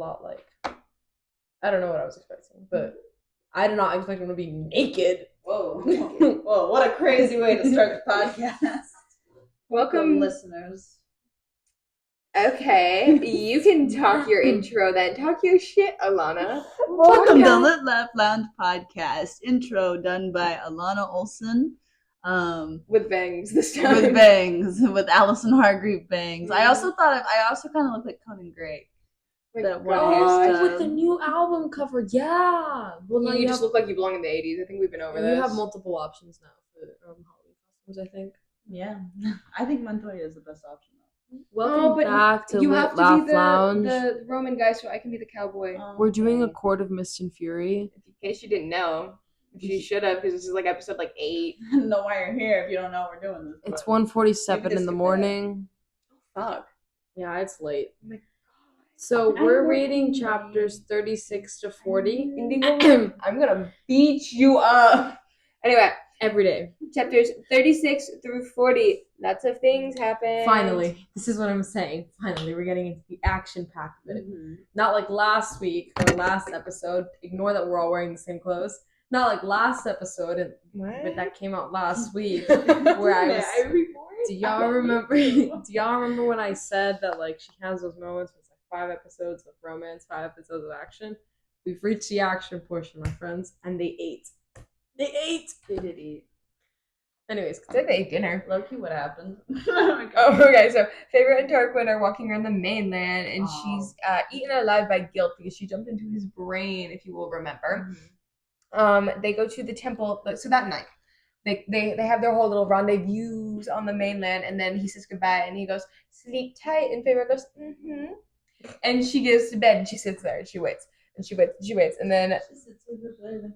lot like, I don't know what I was expecting, but I did not expect him to be naked. Whoa. Whoa, what a crazy way to start the podcast. Welcome, listeners. Okay, you can talk your intro then. Talk your shit, Alana. Welcome to Lit Laugh Lounge podcast. Intro done by Alana Olson. With bangs this time. With bangs, with Allison Hargreave bangs. I also kind of look like Conan Gray. That one hairstyle. With the new album cover, yeah. Well, now you just look like you belong in the 80s. I think we've been over this. You have multiple options now for Halloween costumes, I think. Yeah. I think Montoya is the best option though. Welcome back to you Lit have to Laugh be Lounge. the Roman guy so I can be the cowboy. We're doing a Court of Mist and Fury. In case you didn't know. She should have, because this is like episode 8. No, why you're here if you don't know we're doing this. It's 1:47 in the morning. Oh, fuck. Yeah, it's late. Oh my god. So we're reading chapters 36 to 40. I'm gonna beat you up. Anyway, every day. Chapters 36 through 40. Lots of things happen. Finally, this is what I'm saying. Finally, we're getting into the action pack of it. Mm-hmm. Not like last week or last episode. Ignore that we're all wearing the same clothes. Not like last episode, but that came out last week. Where I was. Do y'all remember? Do y'all remember when I said that like she has those moments where it's like 5 episodes of romance, 5 episodes of action? We've reached the action portion, my friends, and they ate. They did eat. Anyways, it's like they ate dinner. Low-key, what happened? Okay, so Feyre and Tarquin are walking around the mainland, and she's eaten alive by guilt because she jumped into his brain, if you will remember. Mm-hmm. They go to the temple, so that night, they have their whole little rendezvous on the mainland, and then he says goodbye, and he goes, sleep tight, and Feyre goes, mm-hmm. And she goes to bed, and she sits there, and she waits, and she waits, and she waits, and then she sits in the bed.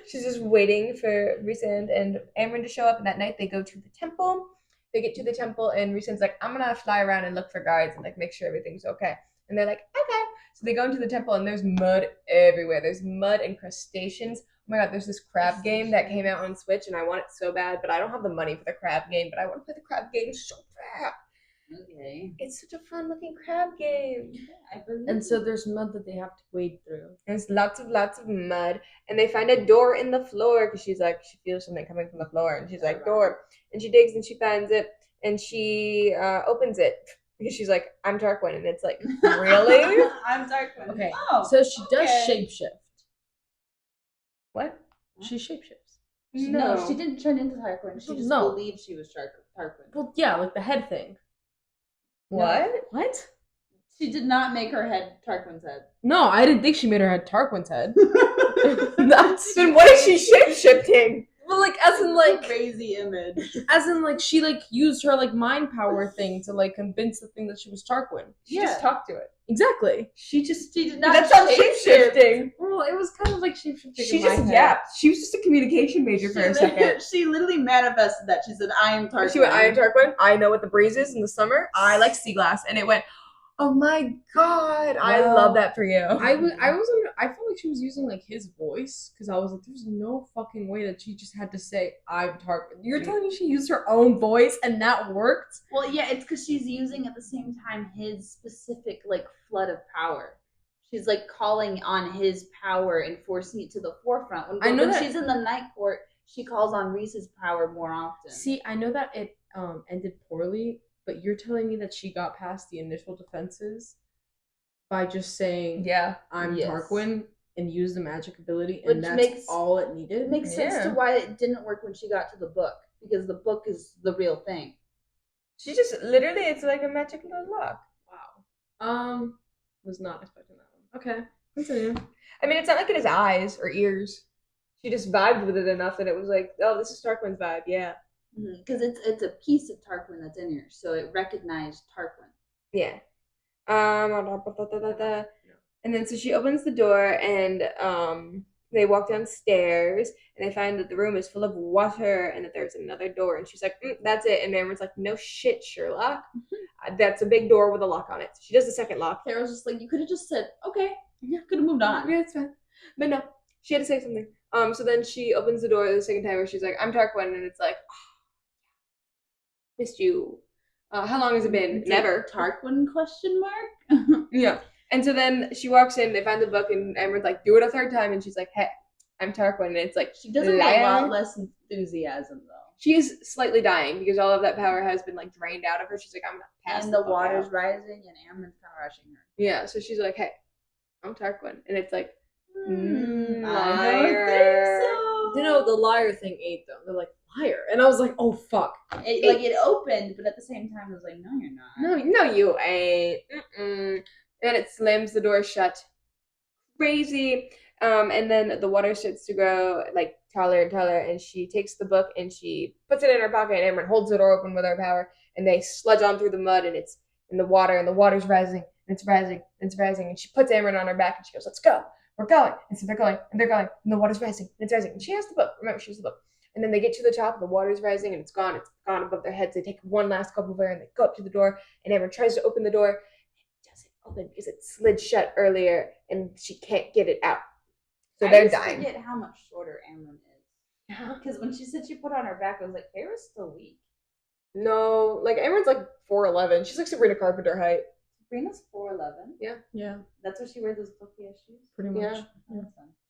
She's just waiting for Rhysand and Amren to show up, and that night they go to the temple. They get to the temple, and Rhysand's like, I'm gonna fly around and look for guards and like make sure everything's okay. And they're like, okay. So they go into the temple, and there's mud everywhere. There's mud and crustaceans. Oh my god, there's this crab game that came out on Switch, and I want it so bad, but I don't have the money for the crab game, but I want to play the crab game so bad. Okay. It's such a fun looking crab game. And so there's mud that they have to wade through. There's lots of mud. And they find a door in the floor because she's like, she feels something coming from the floor. And she's like, door. And she digs and she finds it. And she opens it because she's like, I'm Tarquin. And it's like, really? I'm Tarquin. Okay. Oh, so she does shapeshift. What? She shapeshifts. No, she didn't turn into Tarquin. She just believed she was Tarquin. Well, yeah, like the head thing. What? No. What? She did not make her head Tarquin's head. No, I didn't think she made her head Tarquin's head. Then what is she shape-shifting? Well, like, as in, like... crazy image. As in, like, she, like, used her, like, mind power thing to, like, convince the thing that she was Tarquin. She just talked to it. Exactly. She did not. That's not shape-shifting. Well, it was kind of like shape-shifting. She just yapped. She was just a communication major for a second. She literally manifested that. She said, I am Tarquin. She went, I am Tarquin. I know what the breeze is in the summer. I like sea glass. And it went, oh my god. I love that for you. I felt like she was using like his voice because I was like, there's no fucking way that she just had to say, I'm Tarquin. You're telling me she used her own voice and that worked? Well, yeah, it's because she's using at the same time his specific like flood of power. She's like calling on his power and forcing it to the forefront. When she's in the night court, she calls on Rhys's power more often. See, I know that it ended poorly, but you're telling me that she got past the initial defenses by just saying, yeah, I'm Tarquin, and use the magic ability, and that's all it needed? It makes sense to why it didn't work when she got to the book, because the book is the real thing. She just, literally, it's like a magic little lock. Wow. Was not expecting that one. Okay, continue. I mean, it's not like in his eyes or ears. She just vibed with it enough that it was like, oh, this is Tarquin's vibe, yeah. Because it's a piece of Tarquin that's in here, so it recognized Tarquin. Yeah. And then so she opens the door, and they walk downstairs, and they find that the room is full of water, and that there's another door, and she's like, that's it. And Marin's like, no shit, Sherlock. That's a big door with a lock on it. So she does the second lock. Carol's just like, you could have just said, okay, yeah, could have moved on. Yeah, it's fine. But no, she had to say something. So then she opens the door the second time, where she's like, I'm Tarquin, and it's like, missed you. How long has it been? Never. Tarquin question mark? Yeah. And so then she walks in, they find the book, and Amber's like, do it a third time. And she's like, hey, I'm Tarquin. And it's like, she does it with a lot less enthusiasm, though. She is slightly dying because all of that power has been like drained out of her. She's like, I'm not passing. And the water's rising, and Amber's kind of rushing her. Yeah, so she's like, hey, I'm Tarquin. And it's like, I don't think so. You know, the liar thing ate them. They're like, liar. And I was like, oh, fuck. It opened, but at the same time, I was like, no, you're not. No, you ain't. Mm-mm. Then it slams the door shut. Crazy. And then the water starts to grow like taller and taller, and she takes the book and she puts it in her pocket, and Amber holds the door open with her power, and they sludge on through the mud, and it's in the water, and the water's rising, and it's rising, and it's rising, and she puts Amber on her back, and she goes, let's go. We're going. And so they're going, and they're going, and the water's rising, and it's rising. And she has the book. Remember, she has the book. And then they get to the top, the water's rising, and it's gone above their heads. They take one last gulp of air, and they go up to the door, and Amber tries to open the door. It doesn't open because it slid shut earlier, and she can't get it out. So they're dying. I forget how much shorter Amber is. Because when she said she put on her back, I was like, Feyre's still weak. No, like Amber's like 4'11". She's like Sabrina Carpenter height. Sabrina's 4'11". Yeah. That's why she wears those clunky ass shoes. Pretty much. Yeah.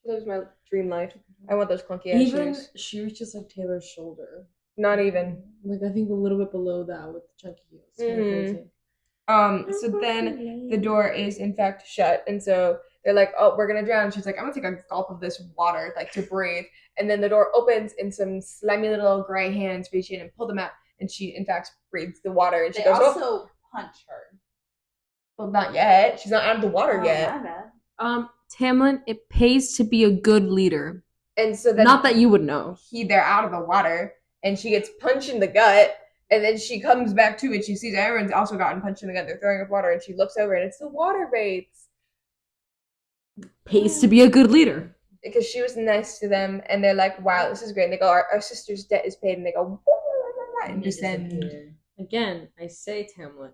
She lives my dream life. I want those clunky ass shoes. Even she reaches like Taylor's shoulder. Not even. Like I think a little bit below that with the chunky heels. It's crazy. So then the door is in fact shut, and so they're like, oh, we're gonna drown. She's like, I'm gonna take a gulp of this water, like to breathe. And then the door opens, and some slimy little gray hands reach in and pull them out, and she in fact breathes the water, and she goes, also punch her. Well, not yet. She's not out of the water yet. My bad. Tamlin, it pays to be a good leader. And so then not that you would know. They're out of the water, and she gets punched in the gut. And then she comes back to it. She sees Aaron's also gotten punched in the gut. They're throwing up water, and she looks over, and it's the water wraiths. Pays to be a good leader. Because she was nice to them, and they're like, wow, this is great. And they go, our sister's debt is paid. And they go, and descend. Again, I say, Tamlin,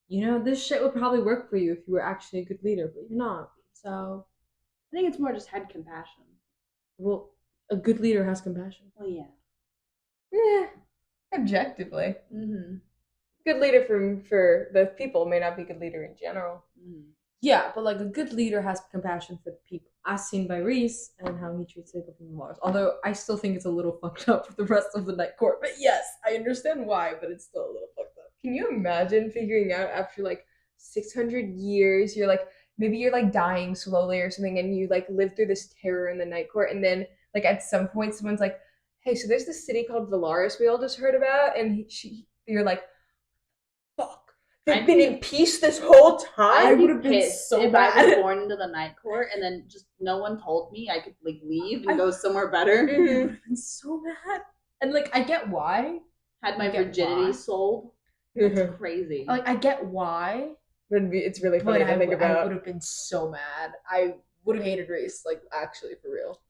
you know, this shit would probably work for you if you were actually a good leader, but you're not. So I think it's more just had compassion. Well, a good leader has compassion. Well, yeah. Yeah. Objectively. Mm-hmm. Good leader for the people may not be a good leader in general. Mm. Yeah, but like a good leader has compassion for the people, as seen by Rhys and how he treats people from Mars. Although I still think it's a little fucked up for the rest of the Night Court. But yes, I understand why, but it's still a little fucked up. Can you imagine figuring out after like 600 years, you're like, maybe you're like dying slowly or something, and you like live through this terror in the Night Court, and then like at some point someone's like, hey, so there's this city called Velaris we all just heard about, and you're like, fuck, they've been in peace this whole time? I would have been so bad if I was born into the Night Court and then just no one told me I could like leave and go somewhere better. I would have been so mad. And like, I get why. Had my virginity sold. That's crazy. Like, I get why. It's really funny to think about. I would have been so mad. I would have hated Rhys, like, actually, for real.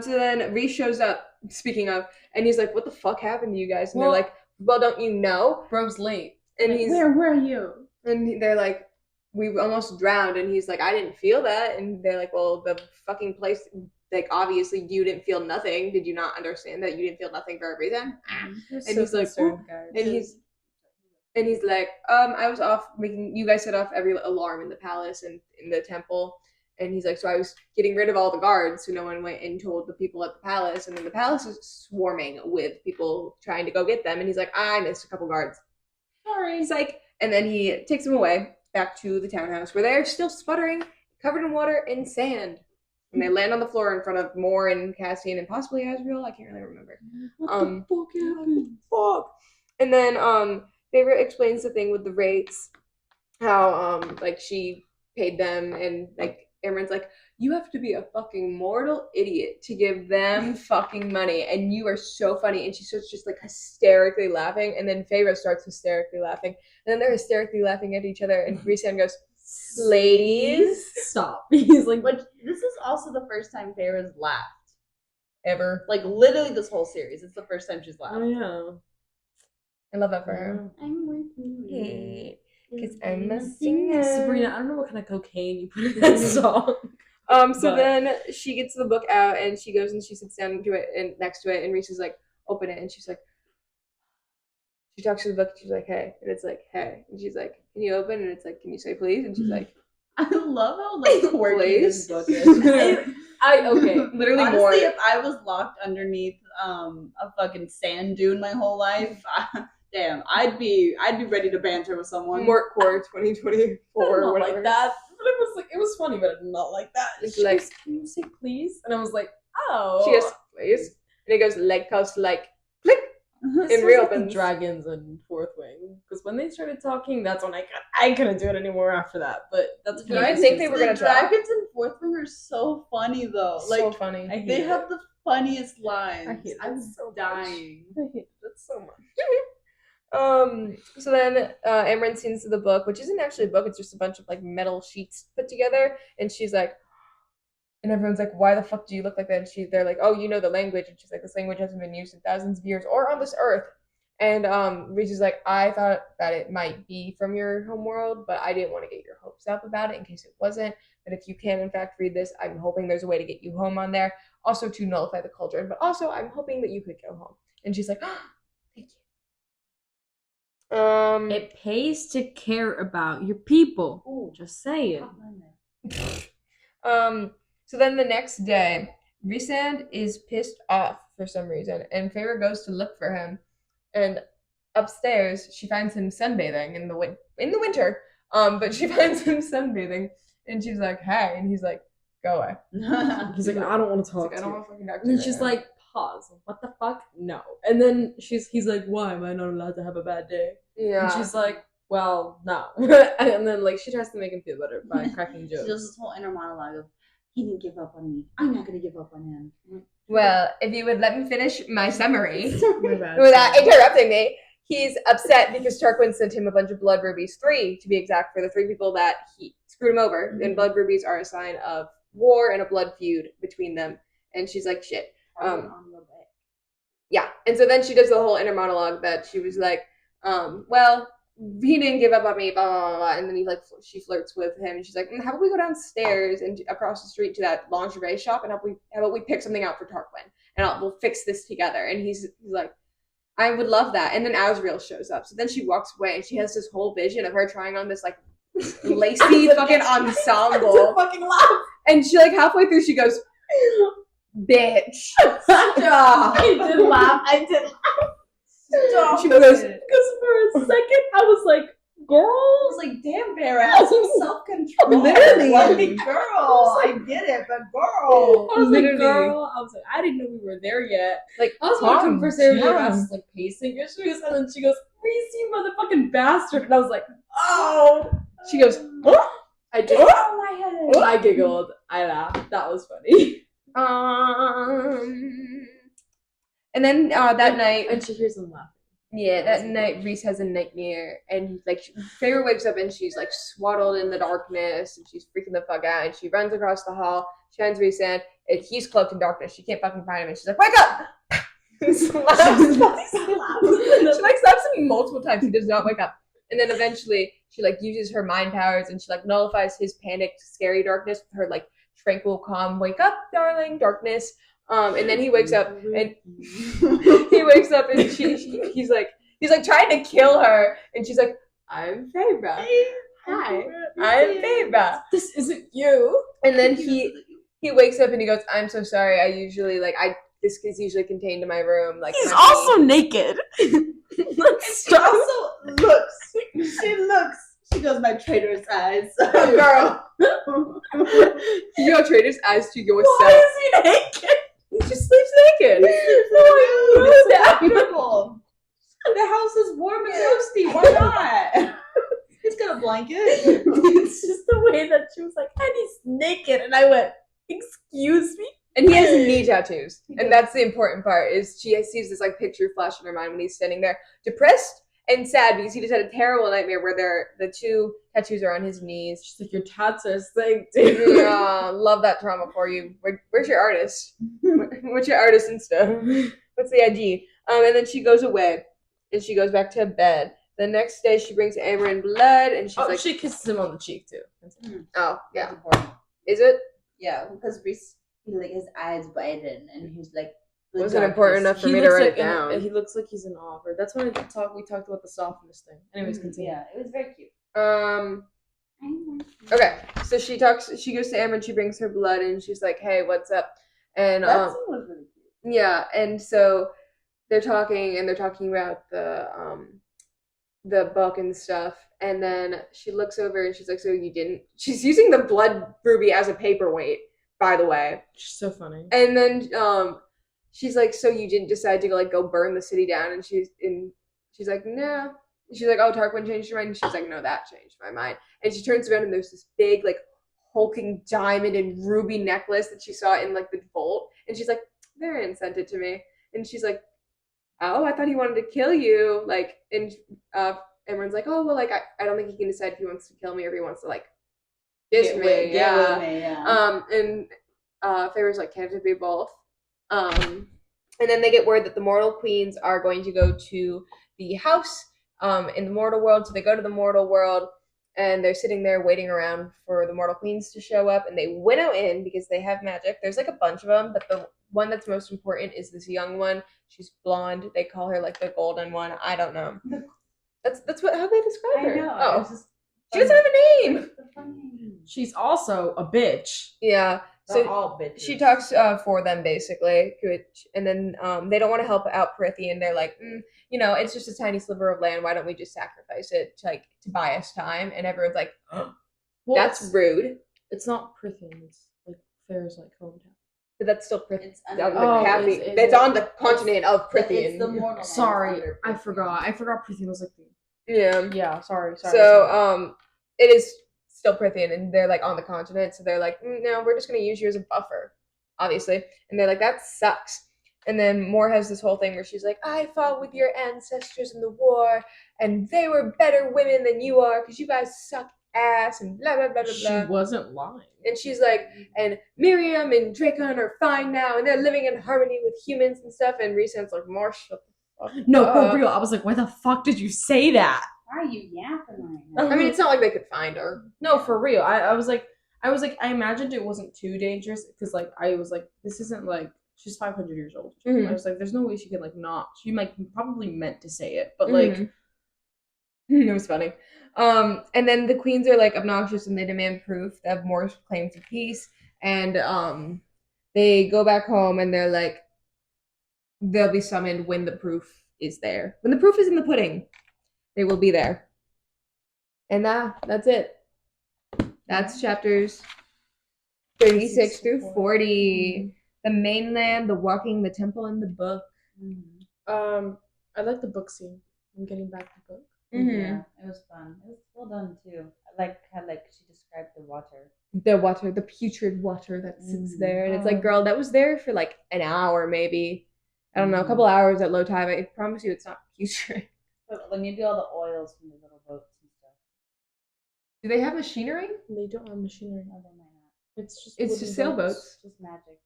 So then Rhys shows up, speaking of, and he's like, what the fuck happened to you guys? And they're like, well, don't you know? Bro's late. And he's where were you? And they're like, we almost drowned. And he's like, I didn't feel that. And they're like, well, the fucking place, like, obviously you didn't feel nothing. Did you not understand that you didn't feel nothing for a reason? And he's like, and he's like, I was off making, you guys set off every alarm in the palace and in the temple. And he's like, so I was getting rid of all the guards, so no one went and told the people at the palace. And then the palace is swarming with people trying to go get them. And he's like, I missed a couple guards. Sorry. He's like, and then he takes them away back to the townhouse where they're still sputtering, covered in water and sand. And they land on the floor in front of Mor and Cassian and possibly Asriel. I can't really remember. What the fuck happened? Fuck. And then Feyre explains the thing with the rates, how like she paid them, and like Amren's like, you have to be a fucking mortal idiot to give them fucking money, and you are so funny. And she starts just like hysterically laughing, and then Feyre starts hysterically laughing, and then they're hysterically laughing at each other, and Rhysand goes, ladies, stop. He's like, but this is also the first time Feyre's laughed ever. Like literally this whole series, it's the first time she's laughed. Oh yeah, I love that for her. I'm with you. Because I'm a singer. Sabrina, I don't know what kind of cocaine you put in that song. Then she gets the book out, and she goes and she sits down to it and next to it, and Rhys is like, open it, and she's like, She talks to the book, and she's like, hey. And it's like, hey. And she's like, can you open? And it's like, can you say please? And she's like, I love how like quirky this book is. Literally honestly, more. if I was locked underneath a fucking sand dune my whole life, damn, I'd be ready to banter with someone. Mort Core 2024 or whatever. Like that. But it was funny, but I did not like that. It's she like, goes, can you say please? And I was like, oh. She goes, please. And it goes leg cuffs like click. It reopens. Like dragons and Fourth Wing, because when they started talking, that's when I couldn't do it anymore after that. But that's you didn't think they were gonna talk? Dragons and Fourth Wing are so funny though. Like so funny. They have the funniest lines. I hate it. I was so dying. I hate it so much. So then Amren sings the book, which isn't actually a book, it's just a bunch of like metal sheets put together, and she's like, and everyone's like, why the fuck do you look like that? And they're like, oh, you know the language. And she's like, this language hasn't been used in thousands of years or on this earth. And Reese is like, I thought that it might be from your homeworld, but I didn't want to get your hopes up about it in case it wasn't. But if you can in fact read this, I'm hoping there's a way to get you home on there. Also to nullify the cauldron, but also I'm hoping that you could go home. And she's like, oh, thank you. It pays to care about your people. Ooh. Just saying. So then the next day, Rhysand is pissed off for some reason, and Feyre goes to look for him. And upstairs, she finds him sunbathing in the winter. But she finds him sunbathing, and she's like, "Hey," and he's like, "Go away." He's like, "I don't want to talk Like, to I don't you." want to fucking talk to And you. then she's right like, "Pause. What the fuck? No." And then he's like, "Why am I not allowed to have a bad day?" now. Yeah. And she's like, "Well, no." And then like she tries to make him feel better by cracking jokes. She does this whole inner monologue of, he didn't give up on me. I'm not gonna give up on him. Well, if you would let me finish my summary My bad. without interrupting me, he's upset because Tarquin sent him a bunch of blood rubies, 3 to be exact, for the 3 people that he screwed him over. Mm-hmm. And blood rubies are a sign of war and a blood feud between them. And she's like, shit. Yeah. And so then she does the whole inner monologue that she was like, well, he didn't give up on me, blah, blah, blah, blah. And then she flirts with him, and she's like, how about we go downstairs and across the street to that lingerie shop, and how about we pick something out for Tarquin, and we'll fix this together. And he's like, I would love that. And then Asriel shows up. So then she walks away, and she has this whole vision of her trying on this like lacy fucking ensemble. Fucking laugh. And she like halfway through, she goes, bitch. Stop. I did laugh. Stop. She goes, Because for a second, I was like, girl. I was like, damn, Bear, have some self-control. Literally. Like, girl, I get it, but girl. I was Literally. like, girl. I was like, I didn't know we were there yet. like, I was looking for Sarah calm Jessica's like pacing issues, and then she goes, Reese, you motherfucking bastard. And I was like, oh. She goes, I did. Oh my head. I giggled. I laughed. That was funny. And then that night, And she hears him laughing. yeah, that night Reese has a nightmare, and like Feyre wakes up and she's like swaddled in the darkness, and she's freaking the fuck out, and she runs across the hall, she finds Rhysand, and he's cloaked in darkness. She can't fucking find him, and she's like, "Wake up!" slaps. She like slaps him multiple times. He does not wake up, and then eventually she like uses her mind powers, and she like nullifies his panicked, scary darkness with her like tranquil, calm, "Wake up, darling, darkness." And then he wakes up, and he wakes up, and he's like trying to kill her, and she's like, "I'm Feyre. Hi, I'm Feyre." This isn't you. And then he wakes up and he goes, "I'm so sorry. I usually this is usually contained in my room." Like He's also naked. She also looks. She looks. She goes, my traitorous eyes. girl. You got traitor's eyes to yourself. Why is he naked? He just sleeps naked. It's comfortable. The house is warm and toasty. Why not? He's got a blanket. It's just the way that she was like, and he's naked. And I went, excuse me? And he has knee tattoos. And that's the important part, is she sees this like picture flash in her mind when he's standing there, depressed and sad because he just had a terrible nightmare where the 2 tattoos are on his knees. She's like, your tats are sick, dude. Yeah, love that trauma for you. Where's your artist? What's your artist Insta? What's the IG? And then she goes away, and she goes back to bed. The next day, she brings Amren blood, and she's like, she kisses him on the cheek, too. oh, yeah. That's important. Is it? Yeah, because Reese, like his eyes widen, and he's like, wasn't important enough for me to write it down. He looks like he's an offer. That's when we talked about the softness thing. Anyways, continue. Yeah, it was very cute. Okay, so she goes to Amber and she brings her blood and she's like, hey, what's up? And that scene was really cute. Yeah, and so they're talking about the book and stuff, and then she looks over and she's like, so you didn't, she's using the blood ruby as a paperweight, by the way. She's so funny. And then she's like, so you didn't decide to go burn the city down? And she's like, no. She's like, oh, Tarquin changed your mind. And she's like, no, that changed my mind. And she turns around and there's this big hulking diamond and ruby necklace that she saw in the vault. And she's like, Varian sent it to me. And she's like, oh, I thought he wanted to kill you. And everyone's like, oh, well, I don't think he can decide if he wants to kill me or if he wants to kiss me. Yeah. And Favor's like, can't it be both? And then they get word that the mortal queens are going to go to the house in the mortal world. So they go to the mortal world and they're sitting there waiting around for the mortal queens to show up, and they winnow in because they have magic. There's a bunch of them, but the one that's most important is this young one. She's blonde. They call her the golden one. I don't know. That's how they describe her. I know. Oh, she doesn't have a name. She's also a bitch. Yeah. They're So all bitches. she talks for them basically, and then they don't want to help out Prithian. They're like, it's just a tiny sliver of land. Why don't we just sacrifice it to buy us time? And everyone's like, well, that's rude. It's not Prithian. It's Fair's hometown. But that's still Prithian. It's under It's on the continent of Prithian. It's the mortal. Sorry, I forgot. Prithian was Yeah. Yeah. Sorry. So it is still Prithian, and they're on the continent, so they're like, no, we're just gonna use you as a buffer, obviously. And they're like, that sucks. And then Mor has this whole thing where she's like, I fought with your ancestors in the war, and they were better women than you are because you guys suck ass, and blah blah blah blah blah. She wasn't lying. And she's like, and Miriam and Dracon are fine now, and they're living in harmony with humans and stuff. And Rhysand's like, Mor, shut the fuck No, up. for real. I was like, why the fuck did you say that? Why are you yapping right now? I mean, it's not like they could find her. No, for real. I was like, I imagined it wasn't too dangerous because I was like, this isn't she's 500 years old. Mm-hmm. I was like, there's no way she could not. She probably meant to say it, but It was funny. And then the queens are obnoxious and they demand proof of Mor's claim to peace. And they go back home and they're like, they'll be summoned when the proof is there. When the proof is in the pudding, they will be there. And that's it. That's chapters 36 through 40. The mainland, the walking, the temple, and the book. I like the book scene. I'm getting back to the book. Yeah, it was fun. It was well done too. I like how she described the water. The water, the putrid water that sits there. And it's girl, that was there for an hour maybe. I don't know, a couple hours at low tide. I promise you it's not putrid. But maybe all the oils from the little boats and stuff. Do they have machinery? They don't have machinery. No, they might not. It's just sailboats. Just magic.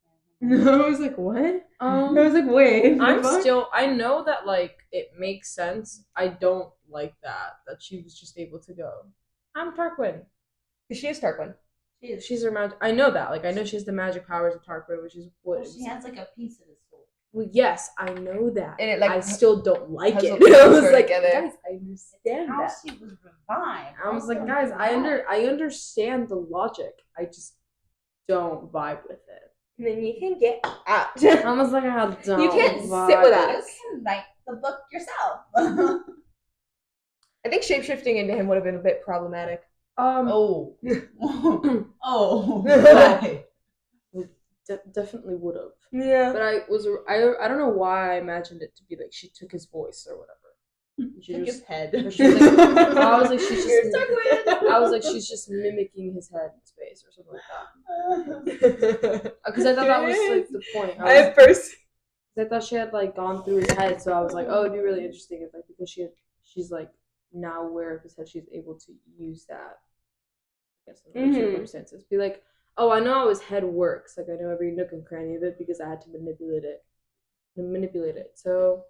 No, I was like, what? I I was like, wait. I know that it makes sense. I don't like that she was just able to go, I'm Tarquin. She is Tarquin. She's her magic. I know that. I know she has the magic powers of Tarquin, which is what she has a piece of his soul. Well, yes, I know that. And it I still don't like it. I was like, together. guys, I understand How that. she was revived. I was like, guys, I understand the logic. I just don't vibe with it. And then you can get out. I was like, I don't. You can't vibe sit with with us. You can write the book yourself. I think shapeshifting into him would have been a bit problematic. Oh. Oh. Definitely would have. Yeah. But I don't know why I imagined it to be she took his voice or whatever. She took just, his head. she was I was like, she's just mimicking his head in space or something like that. Because I thought that was the point. I thought she had gone through his head, so I was like, oh, it'd be really interesting if because she's now aware of his head, she's able to use that. I guess in circumstances, be like, oh, I know how his head works. I know every nook and cranny of it because I had to manipulate it. So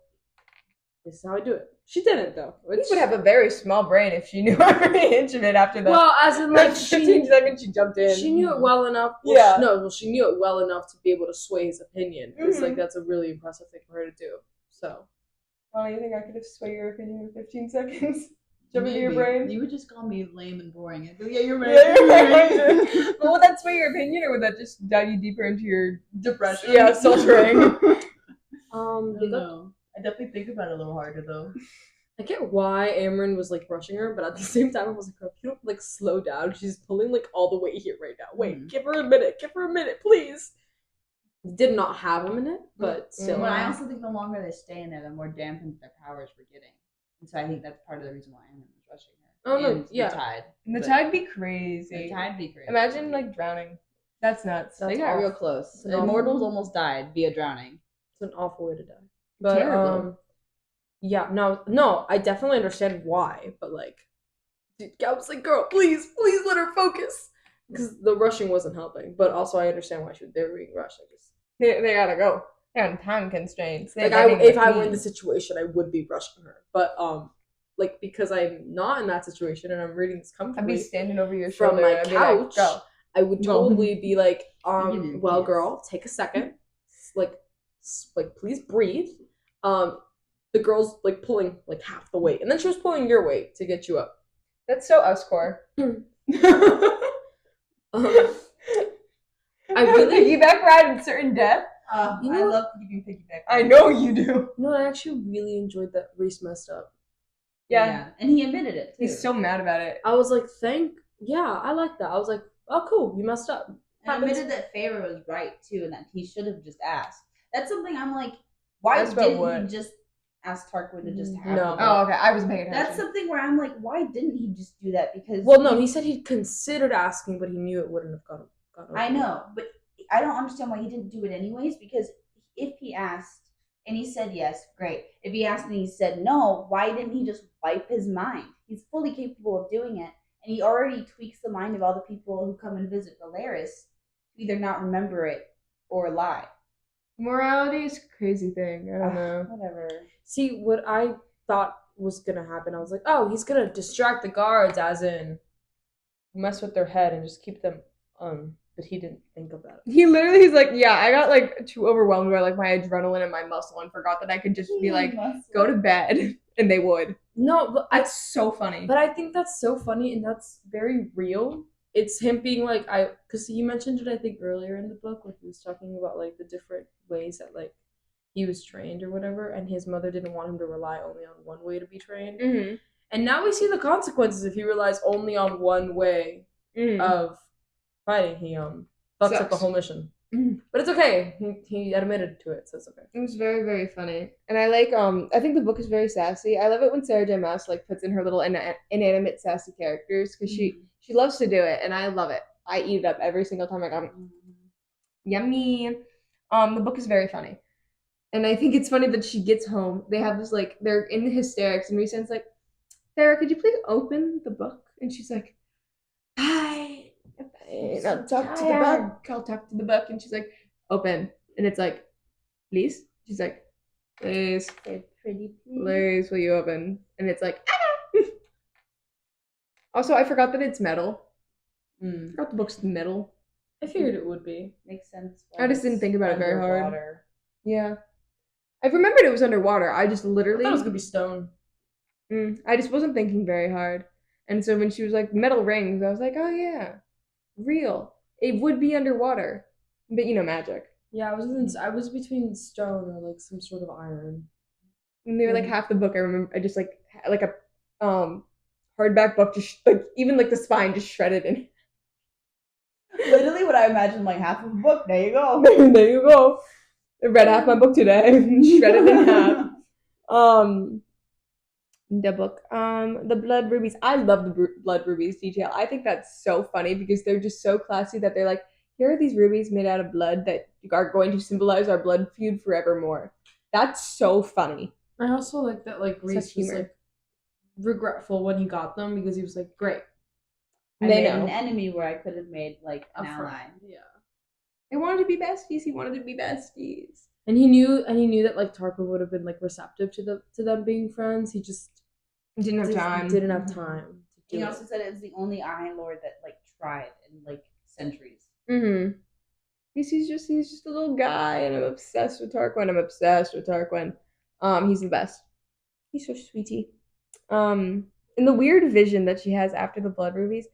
This is how I do it. She didn't though. She would have a very small brain if she knew every inch of it after that. Well, as in like 15 seconds she jumped in. She knew it well enough. She knew it well enough to be able to sway his opinion. It's like that's a really impressive thing for her to do. So. Well, you think I could have swayed your opinion in 15 seconds? Jump into your brain? You would just call me lame and boring. I'd go, yeah, you're right. Yeah, you're right. Well, would that sway your opinion, or would that just dive you deeper into your depression? Yeah, sultering. I don't know. I definitely think about it a little harder though. I get why Amren was like rushing her, but at the same time I was like, girl, if you don't like slow down, she's pulling like all the way here right now. Wait, give her a minute, please. Did not have a minute, but still. But I also think the longer they stay in there, the more dampened their powers were getting. And so I think that's part of the reason why Amren was rushing her. Oh no, yeah. The tide. And the tide be crazy. The tide be crazy. Imagine like drowning. That's nuts. They got real close. Immortals almost died via drowning. It's an awful way to die. But terrible. Yeah, no, I definitely understand why, but like, dude, I was like, girl, please let her focus, because the rushing wasn't helping. But also, I understand why they were being rushed. They gotta go. They're on time constraints. Like, if I were in the situation, I would be rushing her. But like, because I'm not in that situation and I'm reading this comfortably, I'd be standing over your shoulder from my couch. Like, I would totally be like, well, girl, take a second, like please breathe. The girl's like pulling like half the weight, and then she was pulling your weight to get you up. That's so us core. I really piggyback ride in certain death. I love giving piggyback. I know you do. No, I actually really enjoyed that Reese messed up. Yeah, and he admitted it too. He's so mad about it. I was like, I like that. I was like, oh, cool, you messed up. And admitted that Feyre was right too, and that he should have just asked. That's something I'm like, why didn't he just ask Tarquin to just have? No. Oh, okay. I was paying attention. That's something where I'm like, why didn't he just do that? Because he said he considered asking, but he knew it wouldn't have gone over. I know, but I don't understand why he didn't do it anyways. Because if he asked and he said yes, great. If he asked and he said no, why didn't he just wipe his mind? He's fully capable of doing it, and he already tweaks the mind of all the people who come and visit Velaris to either not remember it or lie. Morality is a crazy thing. I don't know. Whatever. See, what I thought was gonna happen, I was like, oh, he's gonna distract the guards, as in mess with their head and just keep them but he didn't think of that. He's like, yeah, I got like too overwhelmed by like my adrenaline and my muscle and forgot that I could just be like, go to bed, and they would. No, but that's so funny. But I think that's so funny, and that's very real. It's him being like, because he mentioned it, I think, earlier in the book when he was talking about like the different ways that like he was trained or whatever, and his mother didn't want him to rely only on one way to be trained. Mm-hmm. And now we see the consequences if he relies only on one way of fighting. He fucks up the whole mission. But it's okay. He admitted to it, so it's okay. It was very, very funny. And I like, I think the book is very sassy. I love it when Sarah J. Maas like puts in her little inanimate sassy characters, because she loves to do it, and I love it. I eat it up every single time I got it. Yummy. The book is very funny. And I think it's funny that she gets home. They have this, like, they're in the hysterics, and Rhysand's like, Sarah, could you please open the book? And she's like, hi. I'll talk to the book. I'll talk to the book. And she's like, open. And it's like, please? She's like, please. Pretty please, will you open? And it's like, ah! Also, I forgot that it's metal. I forgot the book's metal. I figured it would be. Makes sense. I just didn't think about it very hard. Yeah. I remembered it was underwater. I just literally... I thought it was going to be stone. I just wasn't thinking very hard. And so when she was like, metal rings, I was like, oh yeah, real. It would be underwater. But you know, magic. Yeah, I was between stone or like some sort of iron. And they were like half the book. I remember I just like a hardback book, just like even like the spine just shredded in. Literally what I imagined, like half of a book. There you go. There you go. I read half my book today. Shredded in half. The book. The blood rubies. I love the blood rubies detail. I think that's so funny because they're just so classy that they're like, here are these rubies made out of blood that are going to symbolize our blood feud forevermore. That's so funny. I also like that like Rhys was like regretful when he got them because he was like, great. I made an enemy where I could have made like an ally. Yeah. They wanted to be besties. He wanted to be besties. And he knew that like Tarquin would have been like receptive to them being friends. He just Didn't have time. Didn't have time to do He also said it was the only Iron Lord that like tried in like centuries. Mm-hmm. He's just a little guy, and I'm obsessed with Tarquin. He's the best. He's so sweetie. And the weird vision that she has after the blood movies.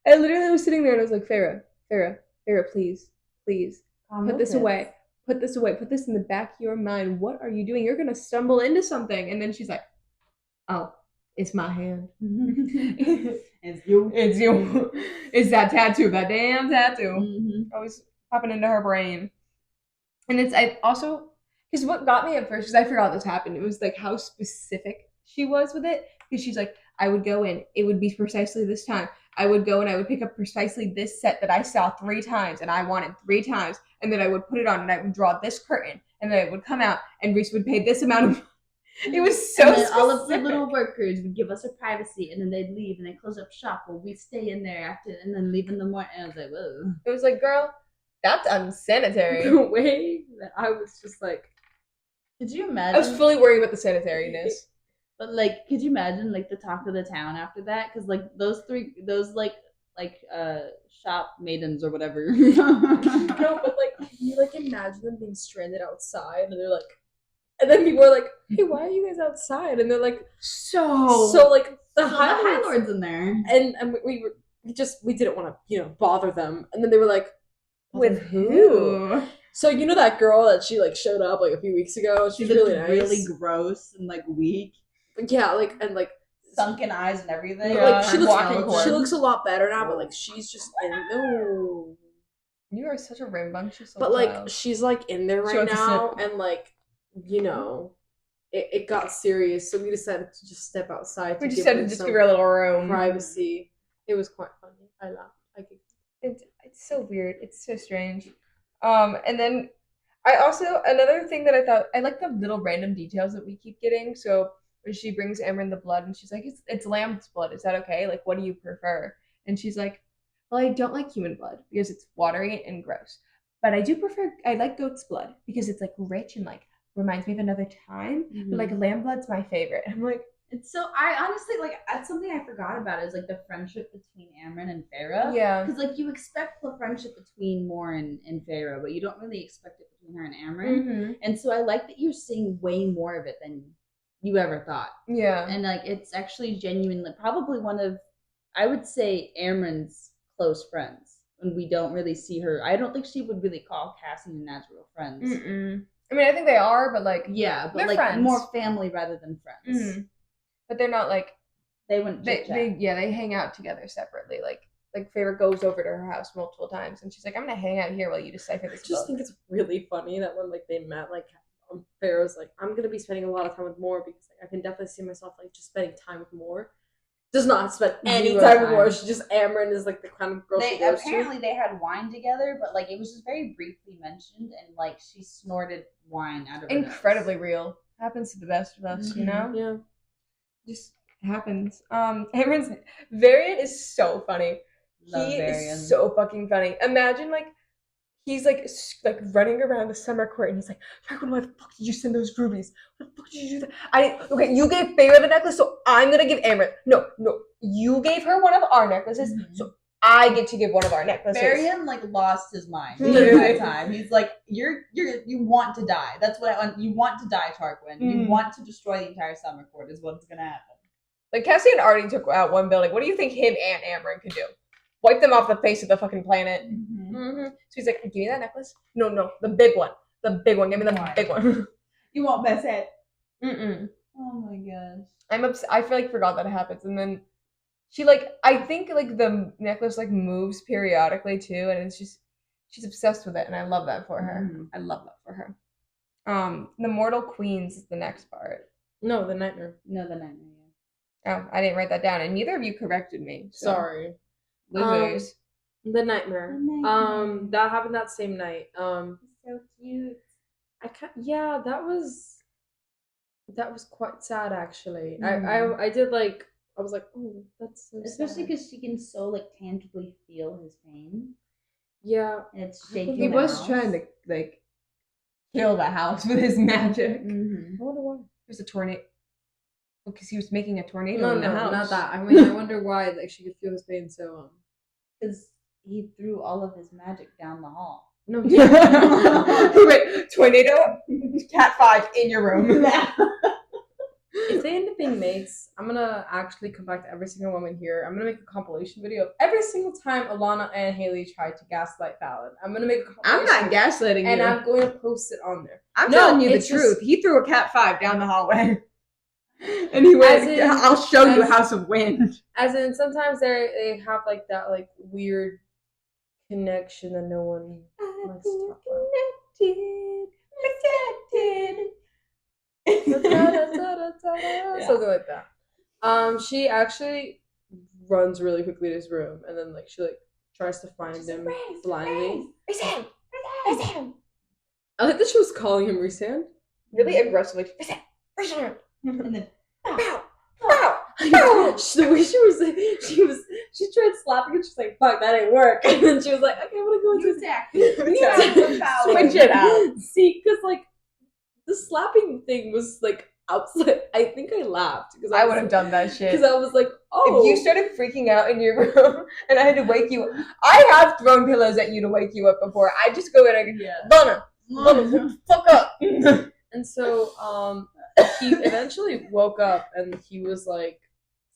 I literally was sitting there and I was like, Farrah, please, put this away. Put this away. Put this in the back of your mind. What are you doing? You're gonna stumble into something. And then she's like, oh, it's my hand. It's you. It's you. It's that tattoo, that damn tattoo. Mm-hmm. Always popping into her brain. And I also, because what got me at first, because I forgot this happened, it was like how specific she was with it. Because she's like, I would go in, it would be precisely this time. I would go and I would pick up precisely this set that I saw 3 times and I wanted 3 times. And then I would put it on and I would draw this curtain. And then it would come out and Reese would pay this amount of. It was so and then specific. all of the little workers would give us our privacy, and then they'd leave and they'd close up shop while we stay in there after, and then leave in the morning. And I was like, whoa. It was like, girl, that's unsanitary. The way that I was just like, could you imagine? I was fully worried about the sanitariness. But like, could you imagine like the talk of the town after that? Because like those shop maidens or whatever. no, but like you like imagine them being stranded outside, and they're like, and then people are like, hey, why are you guys outside? And they're like, so like the High Lords in there, and we didn't want to bother them, and then they were like, with who? So you know that girl that she like showed up like a few weeks ago? She's really nice, really gross and like weak. Yeah, like and like sunken eyes and everything. Yeah, like she looks a lot better now, but like she's just no. You are such a rambunctious. But like she's like in there right now, and like it got serious, so we decided to just step outside. We decided to just give her a little room, privacy. It was quite funny. I laughed. It's so weird. It's so strange. And then I also another thing that I thought I like the little random details that we keep getting. So when she brings Amren the blood and she's like, it's lamb's blood. Is that okay? Like, what do you prefer? And she's like, well, I don't like human blood because it's watery and gross. But I like goat's blood because it's like rich and like reminds me of another time. Mm-hmm. But like lamb blood's my favorite. I'm like, it's so I honestly like that's something I forgot about is like the friendship between Amren and Farrah. Yeah. Because like you expect the friendship between Mor and Farrah, but you don't really expect it between her and Amren. Mm-hmm. And so I like that you're seeing way more of it than you ever thought. Yeah. And like it's actually genuinely probably one of I would say Amren's close friends. When we don't really see her. I don't think she would really call Cassie and Nazriel friends. Mm-mm. I mean, I think they are, but like but like friends. More family rather than friends. Mm-hmm. But they're not like they wouldn't. They hang out together separately. Like Farrah goes over to her house multiple times, and she's like, "I'm gonna hang out here while you decipher this." I just think it's really funny that when like they met, like Farrah's like, "I'm gonna be spending a lot of time with Mor because like, I can definitely see myself like just spending time with Mor." Does not spend any time with Mor. She just Amren is like the kind of girl she goes apparently they had wine together, but like it was just very briefly mentioned, and like she snorted wine out of her incredibly nose. Real. Happens to the best of us, you know. Yeah, just happens. Amren's Varian is so funny. He is so fucking funny. Imagine like he's like running around the summer court and he's like, Tarquin, why the fuck did you send those rubies? Why the fuck did you do that? Okay, you gave Farrah the necklace, so I'm gonna give Amren. No, you gave her one of our necklaces, so I get to give one of our necklaces. Varian like lost his mind that time. He's like, you want to die. That's what you want to die, Tarquin. You want to destroy the entire summer court is what's gonna happen. Like Cassian already took out one building. What do you think him and Amren could do? Wipe them off the face of the fucking planet. So he's like, give me that necklace. No, the big one. The big one. Give me the big one. You won't miss it. Oh my gosh. I feel like forgot that happens, and then she I think the necklace moves periodically too, and it's just she's obsessed with it, and I love that for her. I love that for her. The Mortal Queens is the next part. No, the Nightmare. No, the Nightmare. Yeah. Oh, I didn't write that down, and neither of you corrected me. So. Sorry. Losers. The Nightmare. That happened that same night. So cute. That was quite sad actually. I did I was like, oh, that's so especially because she can so tangibly feel his pain. Yeah. It's shaking. He was trying to like kill the house with his magic. Mm-hmm. I wonder why. There's a tornado. Because he was making a tornado in the house. Not that. I mean, I wonder why. Like she could feel his pain so. Because he threw all of his magic down the hall. No. Wait, tornado, cat 5 in your room. If they end up being mates, I'm gonna actually come back to every single woman here. I'm gonna make a compilation video of every single time Alana and Haley tried to gaslight Fallon. I'm gonna make a compilation. I'm not gaslighting you. And I'm going to post it on there. I'm telling you the truth. He threw a cat 5 down the hallway. And he went, I'll show you House of Wind. As in, sometimes they have like that like weird connection that no one wants to talk about. Something like that. She actually runs really quickly to his room, and then like she like tries to find him blindly. Rhysand. I like that she was calling him Rhysand. Really aggressively. Rhysand. And then, The way she tried slapping it. She's like, "Fuck, that ain't work." And then she was like, "Okay, I'm gonna go into Switch it out. See, because like the slapping thing was like outside. I think I laughed because I would have done that shit. Because I was like, "Oh." If you started freaking out in your room and I had to wake you up, I have thrown pillows at you to wake you up before. I just go in and go, Donna, fuck up. And so, he eventually woke up and he was like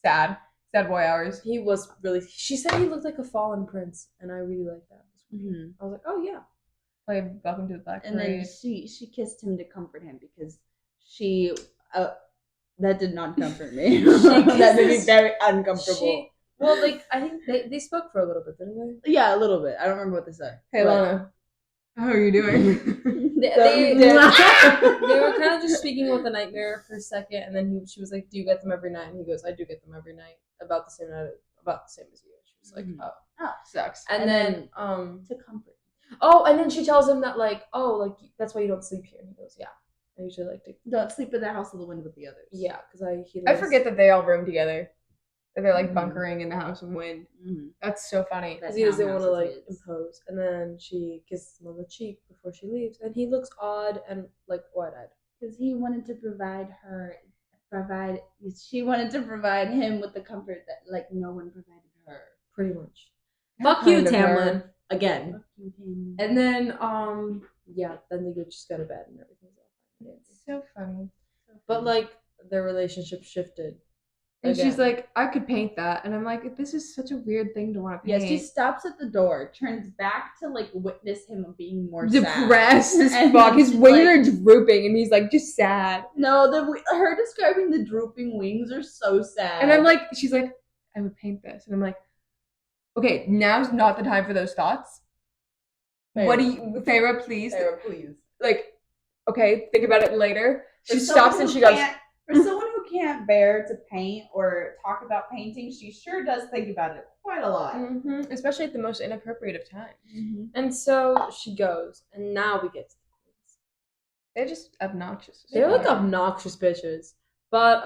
sad boy hours. He was really. She said he looked like a fallen prince, and I really liked that. Mm-hmm. I was like, oh yeah. Like Welcome to the Black Parade. And then she kissed him to comfort him because she that did not comfort me. That made me very uncomfortable. Well, like I think they spoke for a little bit, didn't they? Yeah, a little bit. I don't remember what they said. Hey Lana, how are you doing? They were kind of just speaking with the nightmare for a second, and then she was like, "Do you get them every night?" And he goes, "I do get them every night, about the same as you." She was like, "Oh, sucks." And then to comfort. Oh, and then she tells him that like, "Oh, like that's why you don't sleep here." And he goes, "Yeah, I usually like to don't sleep in the House of the Wind with the others." Yeah, because I forget that they all room together. They're like bunkering in the House of Wind. Mm-hmm. That's so funny. Because he doesn't want to like impose. And then she kisses him on the cheek before she leaves, and he looks odd and like wide-eyed. Because he wanted to she wanted to provide him with the comfort that like no one provided her. Pretty much. Fuck you, Tamlin. Again. Fuck you, Tamlin. And then then they just go to bed and everything's all fine. It's so funny. But like their relationship shifted. And again. She's like, I could paint that. And I'm like, this is such a weird thing to want to paint. Yeah, she stops at the door, turns back to like witness him being more depressed sad. as fuck. His wings are drooping and he's like just sad. No, her describing the drooping wings are so sad. And I'm like, she's like, I would paint this. And I'm like, okay, now's not the time for those thoughts. Feyre, please. Feyre, please. Like, okay, think about it later. She stops and she goes, for someone who can't bear to paint or talk about painting, she sure does think about it quite a lot. Mm-hmm. Especially at the most inappropriate of times. Mm-hmm. And so she goes, and now we get to the queens. They're just obnoxious. They're like obnoxious bitches. But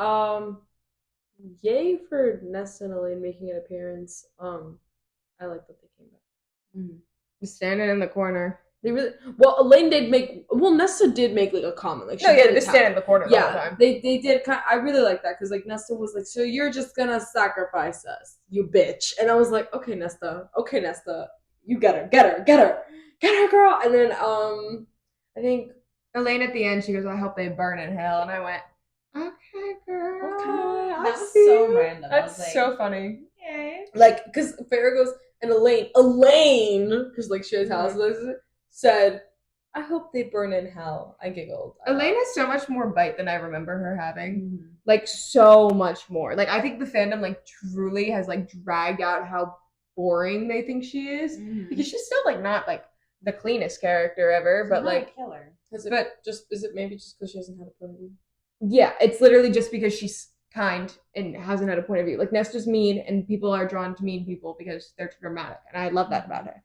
yay for Nesta and Elaine making an appearance. I like that they came back. Mm-hmm. Just standing in the corner. They really Elaine did make Nesta did make like a comment like they just stand in the corner the whole time. They did I really like that because like Nesta was like, so you're just gonna sacrifice us, you bitch. And I was like, okay Nesta, you get her girl. And then I think Elaine at the end she goes, I hope they burn in hell. And I went, okay girl, okay. That was so random. That's so funny. Yay. Like because Feyre goes and Elaine because like she has houses said, I hope they burn in hell. I giggled. Elaine has so much more bite than I remember her having. Mm-hmm. Like, so much more. Like, I think the fandom, like, truly has, like, dragged out how boring they think she is. Mm-hmm. Because she's still, like, not, like, the cleanest character ever. But, like, a killer. Is it maybe just because she hasn't had a point of view? Yeah, it's literally just because she's kind and hasn't had a point of view. Like, Nesta's mean, and people are drawn to mean people because they're dramatic. And I love that about her.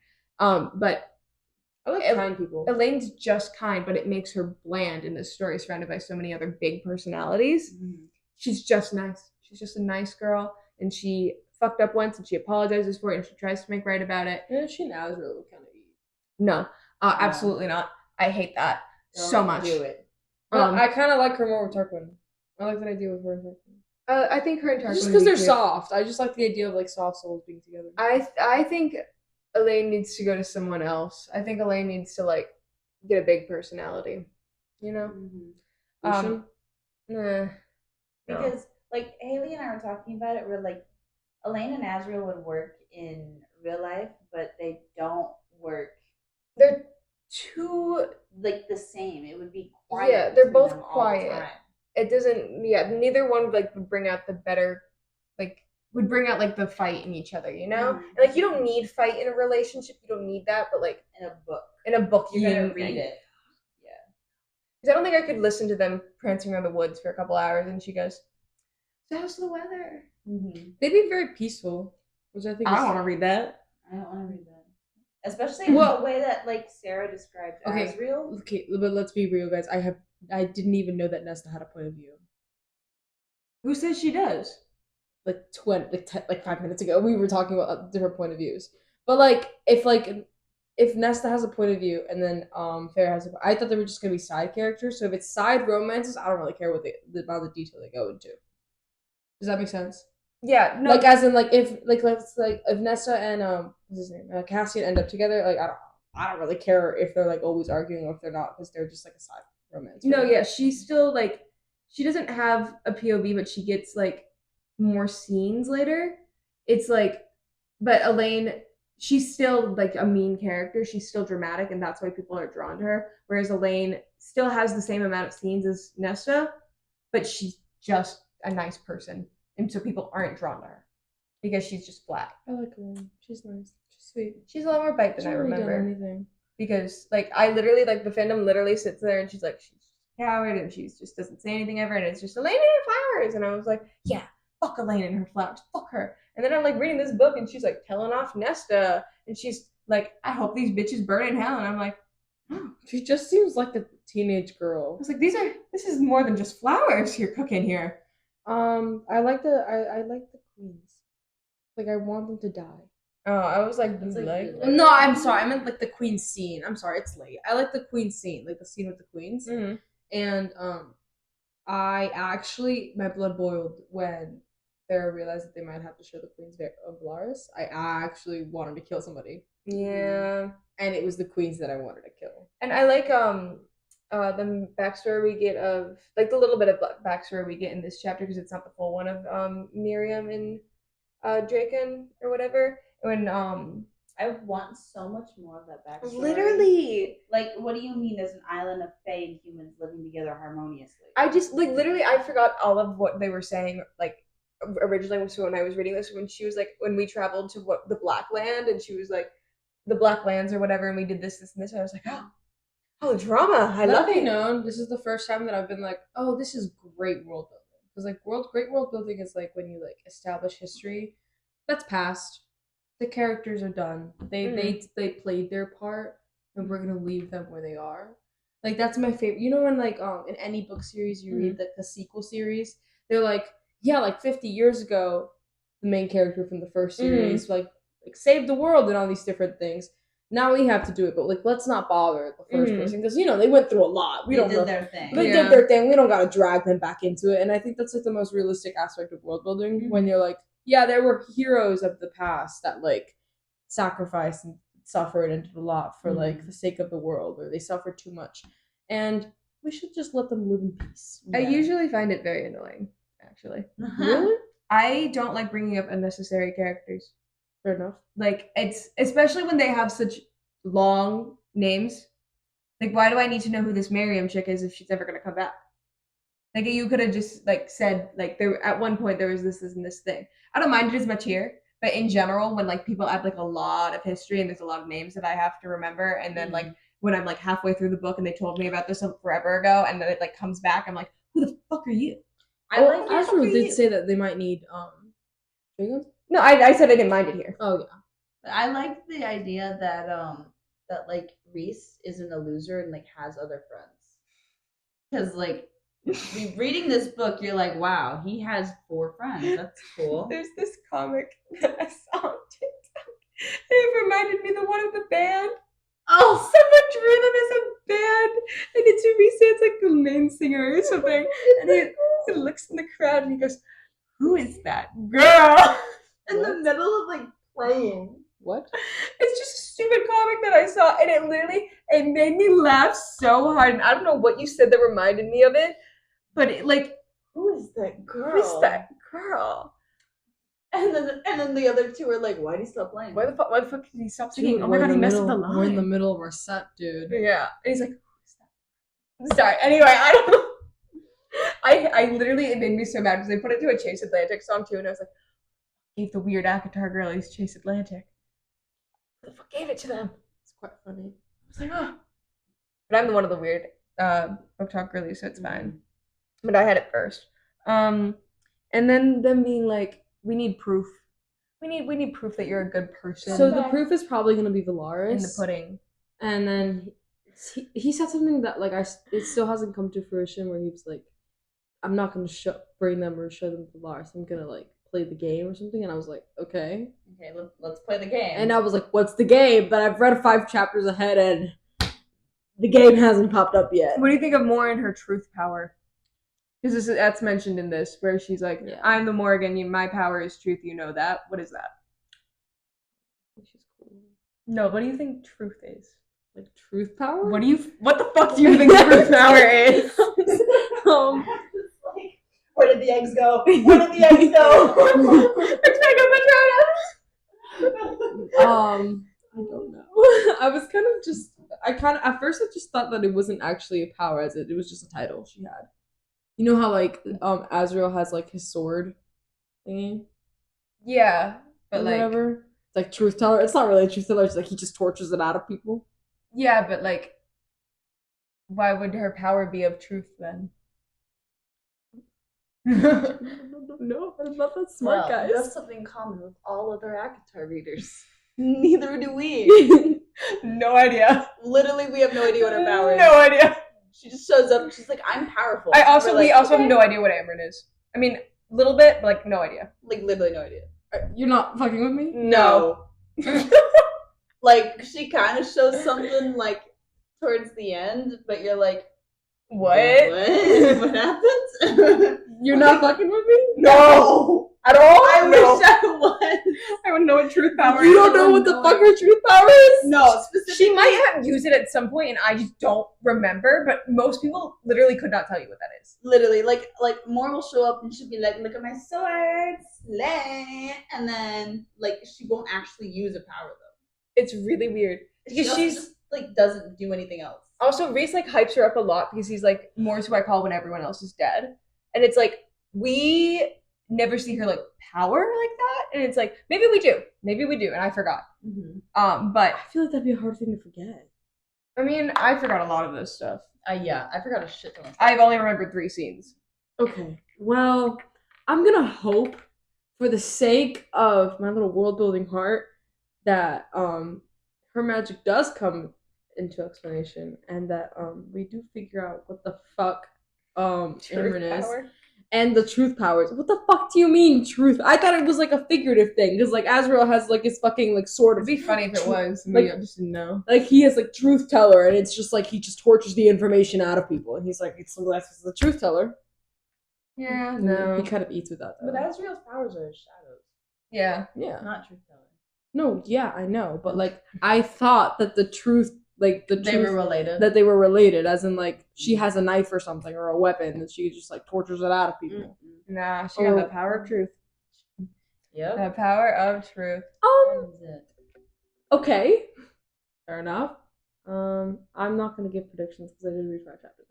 But I like kind people. Elaine's just kind, but it makes her bland in this story, surrounded by so many other big personalities. Mm-hmm. She's just nice. She's just a nice girl, and she fucked up once, and she apologizes for it, and she tries to make right about it. And she now is really kind of evil. No, absolutely not. I hate that so much. Do it. But I kind of like her more with Tarquin. I like that idea with her and Tarquin. I think her and Tarquin just because they're soft. I just like the idea of like soft souls being together. I think Elaine needs to go to someone else. I think Elaine needs to like get a big personality. You know. Mm-hmm. Nah. Because like Haley and I were talking about it, we're like Elaine and Azriel would work in real life, but they don't work. They're too like the same. It would be quiet. Yeah, they're both quiet. It doesn't. Yeah, neither one like would bring out the better, like would bring out like the fight in each other. You know, and, like you don't need fight in a relationship. You don't need that, but like in a book, you're gonna read it. Yeah, because I don't think I could listen to them prancing around the woods for a couple hours, and she goes, "So how's the weather?" Mm-hmm. They'd be very peaceful, which I think. I don't want to read that. I don't want to read that. Especially the way that like Sarah described Azriel. Okay, but let's be real, guys. I didn't even know that Nesta had a point of view. Who says she does? Like 5 minutes ago, we were talking about different point of views. But like, if Nesta has a point of view and then Farrah has I thought they were just gonna be side characters. So if it's side romances, I don't really care what the amount of detail they go into. Does that make sense? Yeah, no. Like as in like if Nesta and what's his name Cassian end up together, like I don't really care if they're like always arguing or if they're not, because they're just like a side romance. No, yeah, she's still like she doesn't have a POV, but she gets like more scenes later. It's like, but Elaine, she's still like a mean character. She's still dramatic, and that's why people are drawn to her. Whereas Elaine still has the same amount of scenes as Nesta, but she's just a nice person. And so people aren't drawn to her because she's just flat. I like her. She's nice. She's sweet. She's a lot more bite than I remember. Because like I literally like the fandom literally sits there and she's like she's a coward and she just doesn't say anything ever and it's just Elaine and her flowers and I was like yeah fuck Elaine and her flowers, fuck her. And then I'm like reading this book and she's like telling off Nesta and she's like I hope these bitches burn in hell and I'm like oh, she just seems like a teenage girl. I was like this is more than just flowers you're cooking here. I like the queens. Like I want them to die. Oh, I was like no, I'm sorry. I meant like the queen scene. I'm sorry, it's late. I like the queen scene, like the scene with the queens. Mm-hmm. And I actually my blood boiled when Farrah realized that they might have to show the queens of Velaris. I actually wanted to kill somebody. Yeah, and it was the queens that I wanted to kill. And I like the backstory we get of like the little bit of backstory we get in this chapter because it's not the full one of Miriam and Draken or whatever. When I want so much more of that backstory. Literally, like what do you mean? There's an island of Fae and humans living together harmoniously. I just like literally I forgot all of what they were saying like originally. So when I was reading this, when she was like when we traveled to the Black Land and she was like the Black Lands or whatever, and we did this and this. I was like oh, drama! I love it. Known, this is the first time that I've been like, oh, this is great world building. Because like great world building is like when you like establish history that's past. The characters are done. They played their part, and we're gonna leave them where they are. Like that's my favorite. You know when like in any book series you read the sequel series, they're like yeah like 50 years ago, the main character from the first series like saved the world and all these different things. Now we have to do it, but like let's not bother the first person because you know they went through a lot. They did their thing. They did their thing. We don't gotta drag them back into it, and I think that's like the most realistic aspect of world building when you're like. Yeah, there were heroes of the past that like sacrificed and suffered and did a lot for like the sake of the world, or they suffered too much, and we should just let them live in peace. I usually find it very annoying, actually. Really? I don't like bringing up unnecessary characters. Fair enough. Like it's especially when they have such long names. Like, why do I need to know who this Miriam chick is if she's never gonna come back? Like you could have just like said like there at one point there was this and this thing. I don't mind it as much here, but in general, when like people add like a lot of history and there's a lot of names that I have to remember, and then like when I'm like halfway through the book and they told me about this forever ago, and then it like comes back, I'm like, who the fuck are you? Azriel did say that they might need dragons. No, I said I didn't mind it here. Oh yeah, I like the idea that that like Rhys isn't a loser and like has other friends, because like. Reading this book, you're like, wow, he has 4 friends. That's cool. There's this comic that I saw on TikTok. It reminded me of the one of the band. Oh, someone drew them as a band, and it's Reese's like the main singer or something. And he looks in the crowd and he goes, "Who is that girl?" In the middle of like playing. What? It's just a stupid comic that I saw, and it made me laugh so hard. And I don't know what you said that reminded me of it, but it like, who is that girl? Who is that girl? And then the other two are like, why did he stop playing? Why the fuck did he stop singing? Dude, Oh my god, he messed up the line. We're in the middle of our set, dude. Yeah. And he's like, who's that? Sorry. Anyway, I don't know. I literally, it made me so mad because they put it to a Chase Atlantic song too, and I was like, gave the weird Avatar girlies Chase Atlantic. Who the fuck gave it to them? It's quite funny. I was like, oh. But I'm the one of the weird book talk girlies, so it's fine. But I had it first. And then them being like, we need proof. We need proof that you're a good person. So the proof is probably gonna be Valaris in the pudding. And then he said something that like it still hasn't come to fruition, where he was like, I'm not gonna bring them or show them Valaris. I'm gonna like play the game or something. And I was like, okay, let's play the game. And I was like, what's the game? But I've read 5 chapters ahead and the game hasn't popped up yet. What do you think of Morgan, her truth power? Because that's mentioned in this, where she's like, I'm the Morgan, my power is truth, you know that. What is that? She's cool. No, what do you think truth is? Like truth power? What the fuck do you think truth power is? Where did the eggs go? Where did the eggs go? I don't know. I was kind of just, at first I just thought that it wasn't actually a power, as it was just a title she had. You know how like Azrael has like his sword thingy? Yeah, but like whatever. It's like truth teller. It's not really a truth teller. It's like he just tortures it out of people. Yeah, but like, why would her power be of truth then? No, I'm not that smart, guys. You have something in common with all other ACOTAR readers. Neither do we. No idea. Literally, we have no idea what her power is. No idea. She just shows up and she's like, I'm powerful. We also have no idea what Amryn is. I mean, a little bit, but like no idea. Like literally no idea. You're not fucking with me? No. Like she kind of shows something like towards the end, but you're like, what? What happened? You're not fucking with me? No. At all? I wish I was. I would know what truth power is. You don't know what the fuck her truth power is? No, specifically. She might have used it at some point and I just don't remember, but most people literally could not tell you what that is. Literally, like Moore will show up and she'll be like, look at my sword, slay, and then like she won't actually use a power though. It's really weird. Because she's just, like doesn't do anything else. Also, Reese like hypes her up a lot because he's like, Moore's who I call when everyone else is dead. And it's like, we never see her like power like that. And it's like, maybe we do, and I forgot. Mm-hmm. But I feel like that'd be a hard thing to forget. I mean, I forgot a lot of this stuff. Yeah, I forgot a shit ton of stuff. I've only remembered 3 scenes. Okay, well, I'm gonna hope, for the sake of my little world-building heart, that her magic does come into explanation, and that we do figure out what the fuck Amryn is. And the truth powers. What the fuck do you mean, truth? I thought it was like a figurative thing, because like Azrael has like his fucking like sword. It'd be funny if it was. Like, I just didn't know. Like he has like truth teller, and it's just like he just tortures the information out of people, and he's like, it's the truth teller. Yeah, no. He kind of eats with that though. But Azrael's powers are shadows. Yeah. Yeah. Not truth teller. No, yeah, I know, but like I thought that the truth. Like they were related. That they were related, as in like she has a knife or something or a weapon and she just like tortures it out of people. Nah, she got the power of truth. Yep. The power of truth. Okay. Fair enough. I'm not gonna give predictions because I didn't read 5 chapters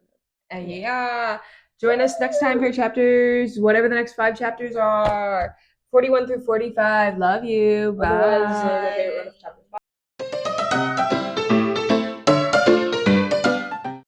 ahead. Yeah. Join us next time for chapters, whatever the next 5 chapters are. 41 through 45. Love you. Bye. Bye.